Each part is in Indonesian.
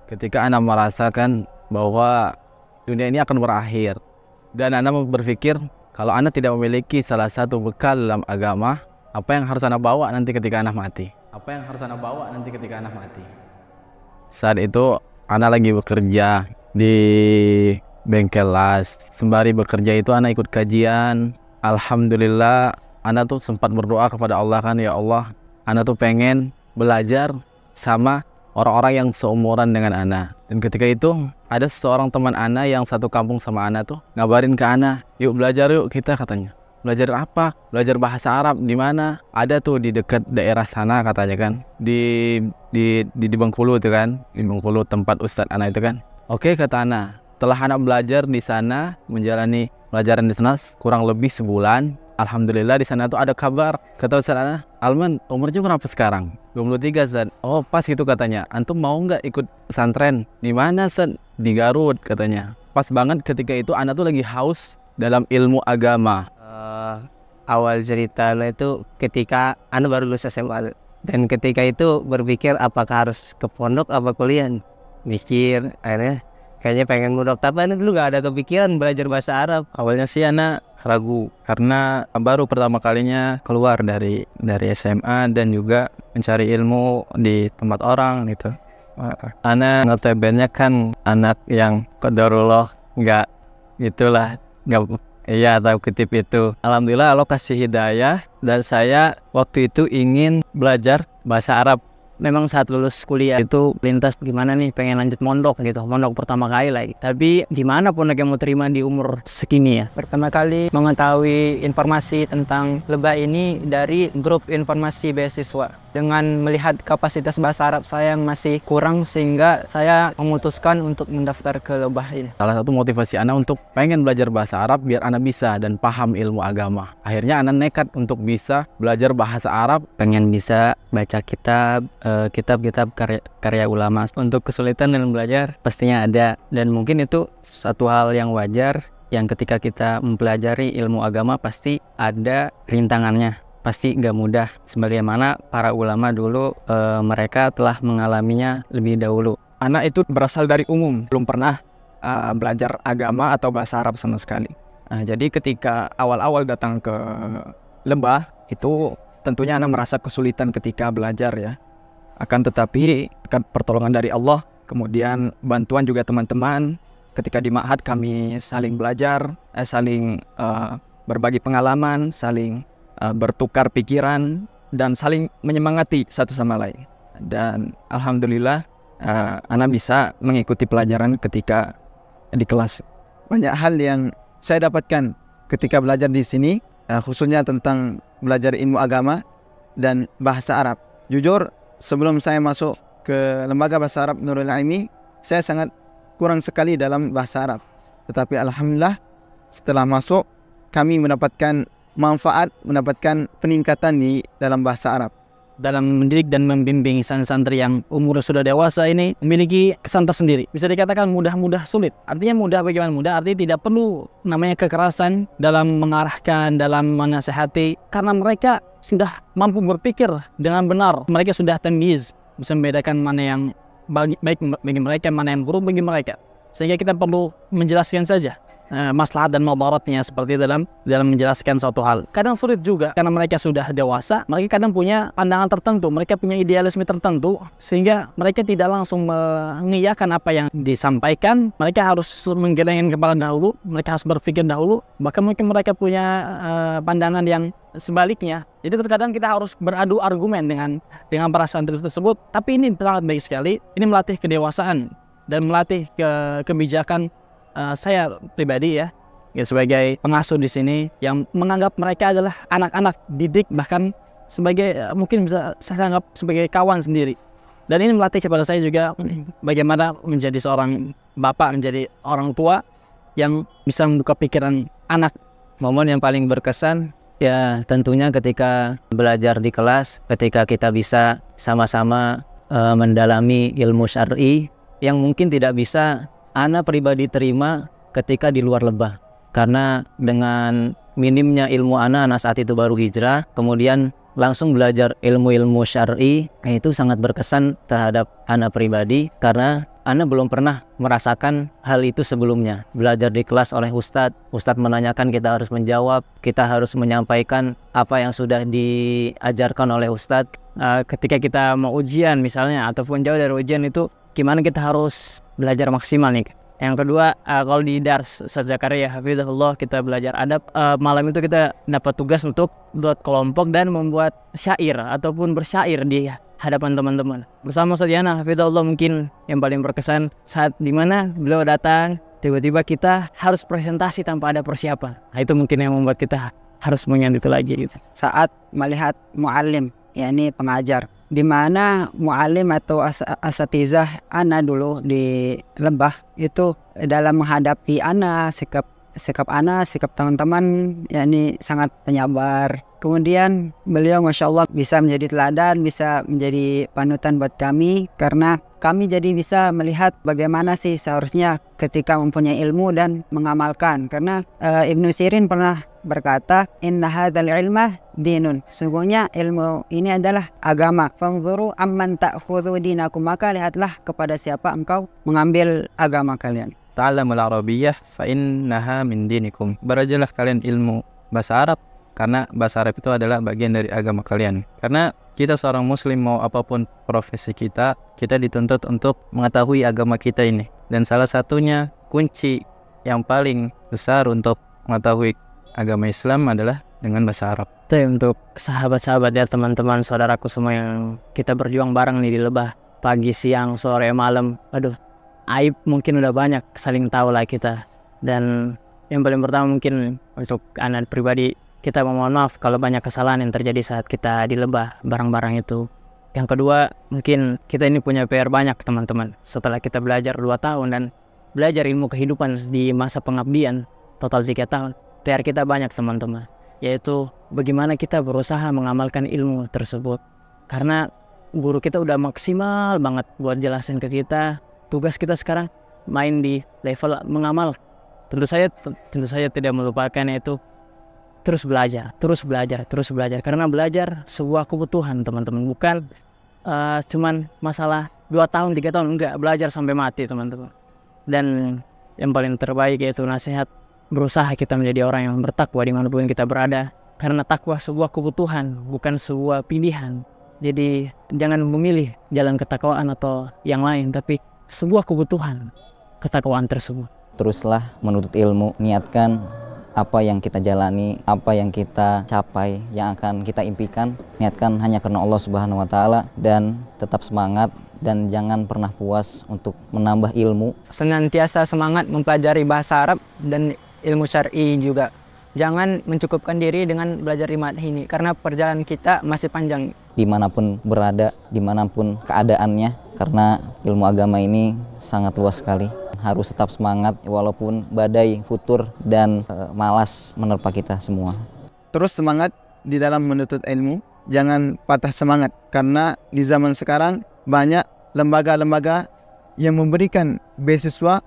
ketika Anda merasakan bahwa dunia ini akan berakhir dan Anda berpikir kalau Anda tidak memiliki salah satu bekal dalam agama, apa yang harus Anda bawa nanti ketika Anda mati? Apa yang harus Anda bawa nanti ketika Anda mati? Saat itu Anda lagi bekerja di bengkel las. Sembari bekerja itu Anda ikut kajian. Alhamdulillah Anda tuh sempat berdoa kepada Allah kan, ya Allah, Anda tuh pengen belajar sama orang-orang yang seumuran dengan Ana. Dan ketika itu ada seorang teman Ana yang satu kampung sama Ana tuh ngabarin ke Ana, yuk belajar yuk kita, katanya. Belajar apa? Belajar bahasa Arab. Di mana? Ada tuh di dekat daerah sana katanya kan. Di Bengkulu itu kan. Di Bengkulu tempat Ustadz Ana itu kan. Oke kata Ana. Setelah Ana belajar di sana, menjalani pelajaran di sana kurang lebih sebulan. Alhamdulillah di sana tuh ada kabar. Kata Ustadz Ana, Alman umurnya berapa sekarang? 23 Ustadz. Oh pas itu katanya. Antum mau nggak ikut pesantren? Di mana Ustadz? Di Garut katanya. Pas banget ketika itu Ana tuh lagi haus dalam ilmu agama. Awal cerita itu ketika Ana baru lulus SMA. Dan ketika itu berpikir apakah harus ke pondok apa kuliah. Mikir akhirnya kayaknya pengen mudok. Tapi Ana dulu gak ada kepikiran belajar bahasa Arab. Awalnya sih Ana ragu karena baru pertama kalinya keluar dari SMA dan juga mencari ilmu di tempat orang gitu. Ana notabene kan anak yang qadarullah nggak gitulah, nggak iya tahu kutip itu. Alhamdulillah Allah kasih hidayah dan saya waktu itu ingin belajar bahasa Arab. Memang saat lulus kuliah itu lintas gimana nih, pengen lanjut mondok gitu, mondok pertama kali lagi. Tapi gimana pun lagi mau terima di umur segini ya. Pertama kali mengetahui informasi tentang Lebah ini dari grup informasi beasiswa. Dengan melihat kapasitas bahasa Arab saya yang masih kurang sehingga saya memutuskan untuk mendaftar ke Lebah ini. Salah satu motivasi Ana untuk pengen belajar bahasa Arab biar Ana bisa dan paham ilmu agama. Akhirnya Ana nekat untuk bisa belajar bahasa Arab. Pengen bisa baca kitab-kitab karya ulama. Untuk kesulitan dalam belajar pastinya ada, dan mungkin itu satu hal yang wajar yang ketika kita mempelajari ilmu agama pasti ada rintangannya, pasti nggak mudah sebagaimana para ulama dulu mereka telah mengalaminya lebih dahulu. Anak itu berasal dari umum, belum pernah belajar agama atau bahasa Arab sama sekali. Nah, jadi ketika awal-awal datang ke Lebah itu tentunya anak merasa kesulitan ketika belajar ya. Akan tetapi pertolongan dari Allah, kemudian bantuan juga teman-teman. Ketika di ma'had kami saling belajar, saling berbagi pengalaman, saling bertukar pikiran, dan saling menyemangati satu sama lain. Dan alhamdulillah anak bisa mengikuti pelajaran ketika di kelas. Banyak hal yang saya dapatkan ketika belajar di sini, khususnya tentang belajar ilmu agama dan bahasa Arab. Jujur, sebelum saya masuk ke lembaga bahasa Arab Nurul Ilmi, saya sangat kurang sekali dalam bahasa Arab. Tetapi alhamdulillah setelah masuk kami mendapatkan manfaat, mendapatkan peningkatan di dalam bahasa Arab. Dalam mendidik dan membimbing santri yang umurnya sudah dewasa ini memiliki kesan tersendiri. Bisa dikatakan mudah-mudah sulit. Artinya mudah bagaimana mudah? Artinya tidak perlu namanya kekerasan dalam mengarahkan, dalam menasihati. Karena mereka sudah mampu berpikir dengan benar. Mereka sudah tamyiz, bisa membedakan mana yang baik bagi mereka, mana yang buruk bagi mereka. Sehingga kita perlu menjelaskan saja maslahat dan mudaratnya seperti dalam menjelaskan suatu hal. Kadang sulit juga karena mereka sudah dewasa, mereka kadang punya pandangan tertentu, mereka punya idealisme tertentu, sehingga mereka tidak langsung mengiyakan apa yang disampaikan. Mereka harus menggelengkan kepala dahulu, mereka harus berpikir dahulu, bahkan mungkin mereka punya pandangan yang sebaliknya. Jadi terkadang kita harus beradu argumen dengan para santri tersebut. Tapi ini sangat baik sekali, ini melatih kedewasaan dan melatih kebijakan. Saya pribadi ya sebagai pengasuh di sini yang menganggap mereka adalah anak-anak didik, bahkan sebagai mungkin bisa saya anggap sebagai kawan sendiri. Dan ini melatih kepada saya juga bagaimana menjadi seorang bapak, menjadi orang tua yang bisa membuka pikiran anak. Momen yang paling berkesan ya tentunya ketika belajar di kelas, ketika kita bisa sama-sama mendalami ilmu syar'i yang mungkin tidak bisa Ana pribadi terima ketika di luar Lebah. Karena dengan minimnya ilmu Ana saat itu baru hijrah, kemudian langsung belajar ilmu-ilmu syar'i, itu sangat berkesan terhadap Ana pribadi. Karena Ana belum pernah merasakan hal itu sebelumnya. Belajar di kelas oleh Ustadz menanyakan, kita harus menjawab, kita harus menyampaikan apa yang sudah diajarkan oleh Ustadz. Ketika kita mau ujian misalnya ataupun jauh dari ujian itu gimana kita harus belajar maksimal nih. Yang kedua, kalau di Dars Ustadz Zakaria hafizahullah kita belajar adab, malam itu kita dapat tugas untuk buat kelompok dan membuat syair ataupun bersyair di hadapan teman-teman. Bersama Ustadz Yana hafizahullah mungkin yang paling berkesan saat dimana beliau datang, tiba-tiba kita harus presentasi tanpa ada persiapan. Nah, itu mungkin yang membuat kita harus menyandu itu lagi gitu. Saat melihat muallim, yakni pengajar, di mana muallim atau asatizah ana dulu di lembah itu dalam menghadapi ana, sikap ana, sikap teman-teman yakni sangat penyabar. Kemudian beliau Masya Allah bisa menjadi teladan, bisa menjadi panutan buat kami, karena kami jadi bisa melihat bagaimana sih seharusnya ketika mempunyai ilmu dan mengamalkan. Karena Ibnu Sirin pernah berkata, inna hadzal ilma dinun, sungguhnya ilmu ini adalah agama. Fanzuru amman ta'khudhu dinakum, maka lihatlah kepada siapa engkau mengambil agama kalian. Ta'allamul arabiyyah fa innaha min dinikum. Belajarlah kalian ilmu bahasa Arab, karena bahasa Arab itu adalah bagian dari agama kalian. Karena kita seorang muslim, mau apapun profesi kita dituntut untuk mengetahui agama kita ini. Dan salah satunya kunci yang paling besar untuk mengetahui agama Islam adalah dengan bahasa Arab. Itu untuk sahabat-sahabat ya, teman-teman, saudaraku semua yang kita berjuang bareng nih di Lebah, pagi, siang, sore, malam. Aduh, aib mungkin udah banyak, saling tahu lah kita. Dan yang paling pertama mungkin untuk anak pribadi, kita memohon maaf kalau banyak kesalahan yang terjadi saat kita di Lebah barang-barang itu. Yang kedua, mungkin kita ini punya PR banyak teman-teman. Setelah kita belajar 2 tahun dan belajar ilmu kehidupan di masa pengabdian total 3 tahun, PR kita banyak teman-teman, yaitu bagaimana kita berusaha mengamalkan ilmu tersebut. Karena guru kita udah maksimal banget buat jelasin ke kita. Tugas kita sekarang main di level mengamal. Tentu saja tidak melupakan, yaitu terus belajar. Karena belajar sebuah kebutuhan teman-teman, bukan cuman masalah 2 tahun 3 tahun, enggak, belajar sampai mati teman-teman. Dan yang paling terbaik yaitu nasihat, berusaha kita menjadi orang yang bertakwa dimanapun kita berada, karena takwa sebuah kebutuhan, bukan sebuah pilihan. Jadi jangan memilih jalan ketakwaan atau yang lain, tapi sebuah kebutuhan ketakwaan tersebut. Teruslah menuntut ilmu, niatkan apa yang kita jalani, apa yang kita capai, yang akan kita impikan, niatkan hanya karena Allah Subhanahu wa Ta'ala, dan tetap semangat dan jangan pernah puas untuk menambah ilmu. Senantiasa semangat mempelajari bahasa Arab dan ilmu syar'i juga. Jangan mencukupkan diri dengan belajar iman ini, karena perjalanan kita masih panjang. Dimanapun berada, dimanapun keadaannya, karena ilmu agama ini sangat luas sekali. Harus tetap semangat walaupun badai, futur, dan malas menerpa kita semua. Terus semangat di dalam menuntut ilmu, jangan patah semangat, karena di zaman sekarang banyak lembaga-lembaga yang memberikan beasiswa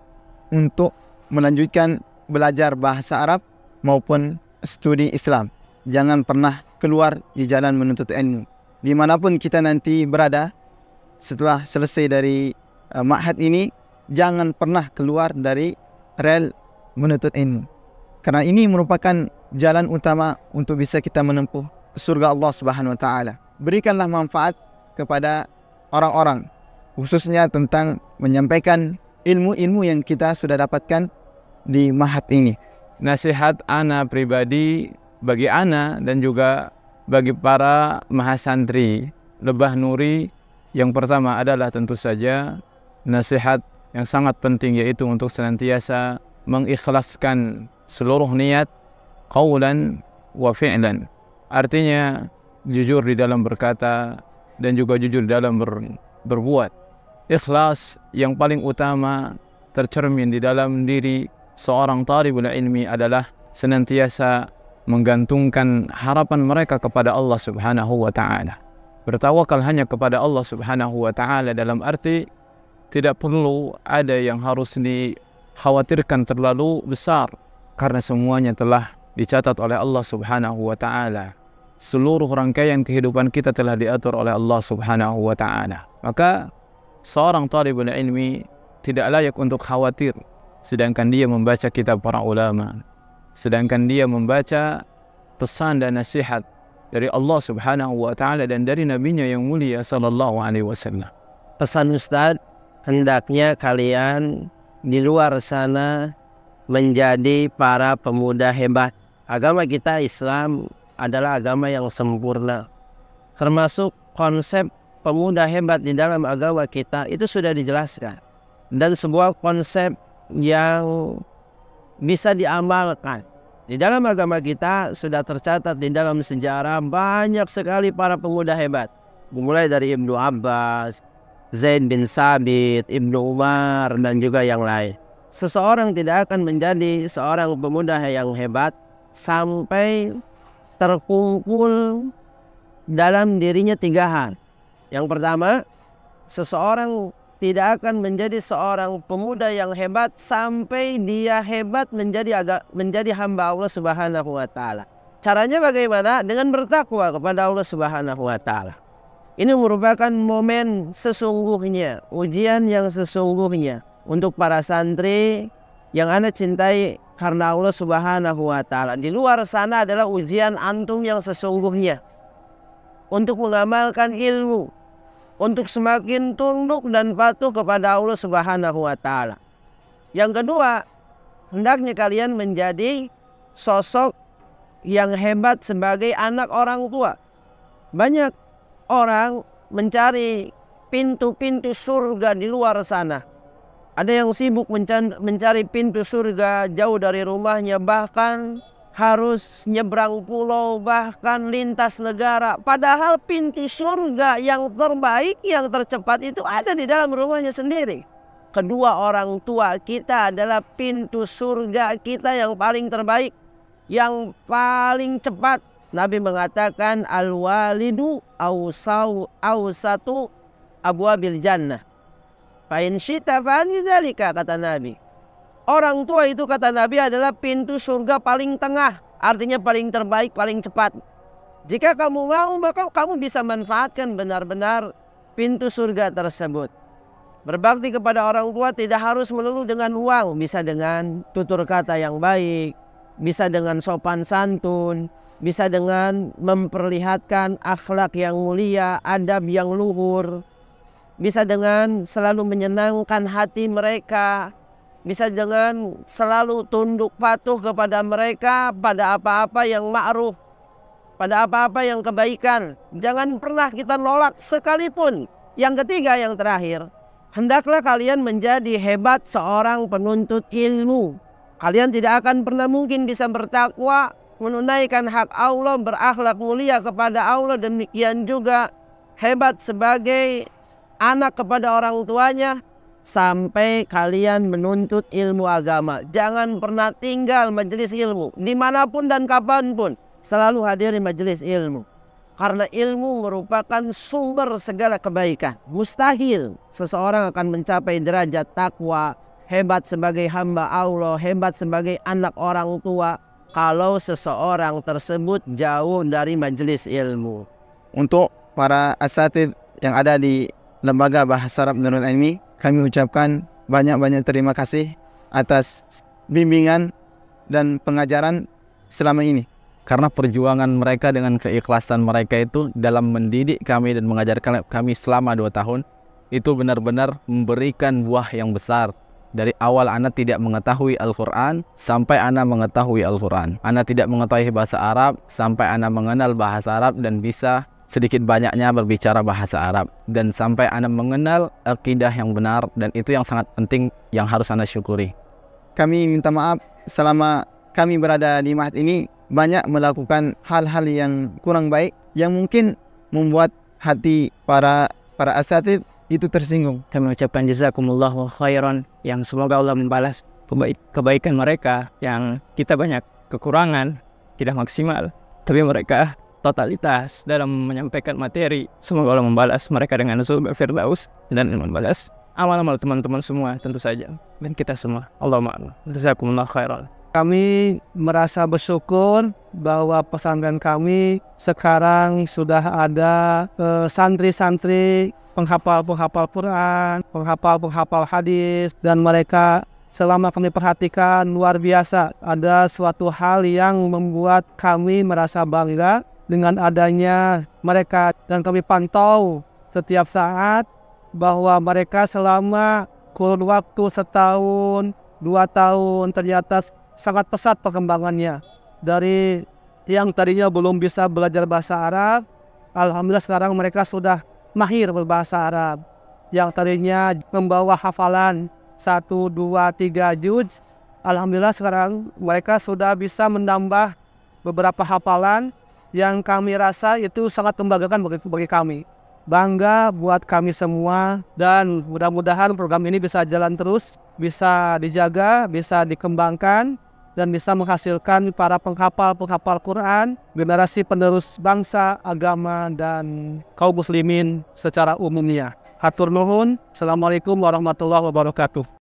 untuk melanjutkan belajar bahasa Arab maupun studi Islam. Jangan pernah keluar di jalan menuntut ilmu. Dimanapun kita nanti berada, setelah selesai dari ma'had ini, jangan pernah keluar dari rel menuntut ilmu. Karena ini merupakan jalan utama untuk bisa kita menempuh surga Allah Subhanahu wa Ta'ala. Berikanlah manfaat kepada orang-orang, khususnya tentang menyampaikan ilmu-ilmu yang kita sudah dapatkan di ma'had ini. Nasihat ana pribadi bagi ana dan juga bagi para mahasantri Lebah Nuri, yang pertama adalah tentu saja nasihat yang sangat penting, yaitu untuk senantiasa mengikhlaskan seluruh niat, qaulan wa fi'lan. Artinya jujur di dalam berkata dan juga jujur di dalam berbuat. Ikhlas yang paling utama tercermin di dalam diri seorang talibul ilmi adalah senantiasa menggantungkan harapan mereka kepada Allah Subhanahu wa Ta'ala. Bertawakal hanya kepada Allah Subhanahu wa Ta'ala dalam arti tidak perlu ada yang harus dikhawatirkan terlalu besar, karena semuanya telah dicatat oleh Allah Subhanahu wa Ta'ala. Seluruh rangkaian kehidupan kita telah diatur oleh Allah Subhanahu wa Ta'ala. Maka seorang talibul ilmi tidak layak untuk khawatir, sedangkan dia membaca kitab para ulama, sedangkan dia membaca pesan dan nasihat dari Allah Subhanahu wa taala dan dari nabinya yang mulia sallallahu alaihi wasallam. Pesan Ustadz, hendaknya kalian di luar sana menjadi para pemuda hebat. Agama kita Islam adalah agama yang sempurna. Termasuk konsep pemuda hebat di dalam agama kita itu sudah dijelaskan. Dan sebuah konsep yang bisa diamalkan. Di dalam agama kita sudah tercatat di dalam sejarah banyak sekali para pemuda hebat. Mulai dari Ibnu Abbas, Zaid bin Sabit, Ibnu Umar, dan juga yang lain. Seseorang tidak akan menjadi seorang pemuda yang hebat sampai terkumpul dalam dirinya 3 hal. Yang pertama, seseorang tidak akan menjadi seorang pemuda yang hebat sampai dia hebat menjadi hamba Allah Subhanahu wa taala. Caranya bagaimana? Dengan bertakwa kepada Allah Subhanahu wa taala. Ini merupakan momen sesungguhnya, ujian yang sesungguhnya untuk para santri yang Anda cintai karena Allah Subhanahu wa taala. Di luar sana adalah ujian antum yang sesungguhnya untuk mengamalkan ilmu, untuk semakin tunduk dan patuh kepada Allah Subhanahu wa taala. Yang kedua, hendaknya kalian menjadi sosok yang hebat sebagai anak orang tua. Banyak orang mencari pintu-pintu surga di luar sana. Ada yang sibuk mencari pintu surga jauh dari rumahnya, bahkan harus nyebrang pulau, bahkan lintas negara. Padahal pintu surga yang terbaik, yang tercepat itu ada di dalam rumahnya sendiri. Kedua orang tua kita adalah pintu surga kita yang paling terbaik, yang paling cepat. Nabi mengatakan al-walidu awsatu abwabil jannah. Fa in syi'ta fa'alni dzalika, kata Nabi. Orang tua itu, kata Nabi, adalah pintu surga paling tengah, artinya paling terbaik, paling cepat. Jika kamu mau, maka kamu bisa manfaatkan benar-benar pintu surga tersebut. Berbakti kepada orang tua tidak harus melulu dengan uang, bisa dengan tutur kata yang baik, bisa dengan sopan santun, bisa dengan memperlihatkan akhlak yang mulia, adab yang luhur, bisa dengan selalu menyenangkan hati mereka, bisa dengan selalu tunduk patuh kepada mereka pada apa-apa yang ma'ruf, pada apa-apa yang kebaikan. Jangan pernah kita nolak sekalipun. Yang ketiga, yang terakhir, hendaklah kalian menjadi hebat seorang penuntut ilmu. Kalian tidak akan pernah mungkin bisa bertakwa, menunaikan hak Allah, berakhlak mulia kepada Allah, demikian juga hebat sebagai anak kepada orang tuanya, sampai kalian menuntut ilmu agama. Jangan pernah tinggal majelis ilmu, dimanapun dan kapanpun, selalu hadiri majelis ilmu. Karena ilmu merupakan sumber segala kebaikan. Mustahil seseorang akan mencapai derajat takwa, hebat sebagai hamba Allah, hebat sebagai anak orang tua, kalau seseorang tersebut jauh dari majelis ilmu. Untuk para asatidz yang ada di Lembaga Bahasa Arab Nurul Ilmi, kami ucapkan banyak-banyak terima kasih atas bimbingan dan pengajaran selama ini. Karena perjuangan mereka dengan keikhlasan mereka itu dalam mendidik kami dan mengajarkan kami selama 2 tahun, itu benar-benar memberikan buah yang besar. Dari awal anak tidak mengetahui Al-Quran sampai anak mengetahui Al-Quran. Anak tidak mengetahui bahasa Arab sampai anak mengenal bahasa Arab dan bisa sedikit banyaknya berbicara bahasa Arab. Dan sampai anak mengenal akidah yang benar, dan itu yang sangat penting yang harus anak syukuri. Kami minta maaf selama kami berada di Ma'had ini banyak melakukan hal-hal yang kurang baik yang mungkin membuat hati para asatidz itu tersinggung. Kami ucapkan jazakumullahu khairan, yang semoga Allah membalas kebaikan mereka yang kita banyak kekurangan, tidak maksimal, tapi mereka totalitas dalam menyampaikan materi. Semoga Allah membalas mereka dengan surga Firdaus dan membalas amal-amal teman-teman semua tentu saja, dan kita semua. Allahumma jazakumullahu khairan. Kami merasa bersyukur bahwa pesantren kami sekarang sudah ada santri-santri penghafal Quran, penghafal hadis, dan mereka selama kami perhatikan luar biasa. Ada suatu hal yang membuat kami merasa bangga dengan adanya mereka, dan kami pantau setiap saat bahwa mereka selama kurun waktu 1 tahun, 2 tahun ternyata sangat pesat perkembangannya. Dari yang tadinya belum bisa belajar bahasa Arab, alhamdulillah sekarang mereka sudah mahir berbahasa Arab. Yang tadinya membawa hafalan 1, 2, 3 juz, alhamdulillah sekarang mereka sudah bisa menambah beberapa hafalan yang kami rasa itu sangat membanggakan bagi kami. Bangga buat kami semua, dan mudah-mudahan program ini bisa jalan terus, bisa dijaga, bisa dikembangkan, dan bisa menghasilkan para penghafal Quran, generasi penerus bangsa, agama, dan kaum muslimin secara umumnya. Hatur nuhun. Assalamualaikum warahmatullahi wabarakatuh.